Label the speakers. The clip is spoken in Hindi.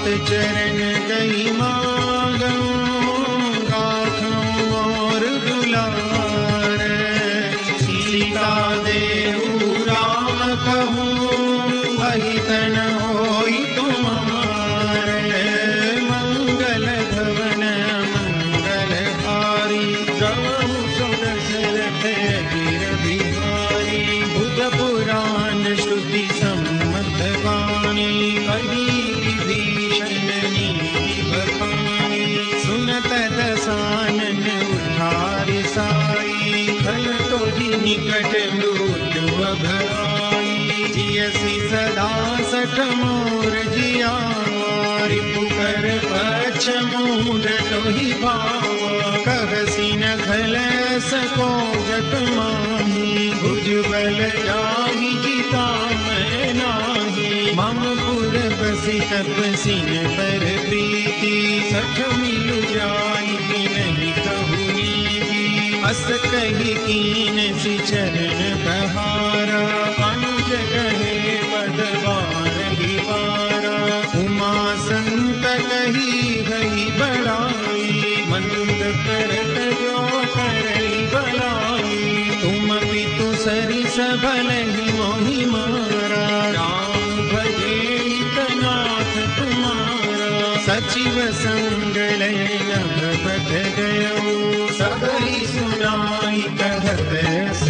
Speaker 1: चरण गई मांगूं, गाथूं और दुलार। सीता देहु राम कहूँ, वही तन होई तुम्हारे। मंगल भवन मंगलहारी, जाऊं सो दशरथ अजिर बिहारी। बुध पुराण श्रुति सम्मत वाणी, कही विभीषण नीति बखानी। सुनत दसानन उठारि साई, खल तोहि निकट मृत्यु अघाई। जियसि सदा सठ मोर जियावा, रिपुकर पक्ष मूढ़ तोहि भावा। कहसि न खल सको जग माही, भुजबल जाहि जिता मैं नाही। मम पुर बसि तपसि न पर प्रीति, सठ मिलु जाई नहीं कहु नीति। अस कहि कीन सि चरण बहारा, अनुज कहे पद बारहि बारा। उमा संत कही गई बड़ाई, मंद करत जो करई भलाई। तुम पितु सरिस भलहि मोहि मारा, राम भजे हितनाथ तुम्हारा। सचिव संग लय नभ बध गयो, सबहि सुनाई कहत अस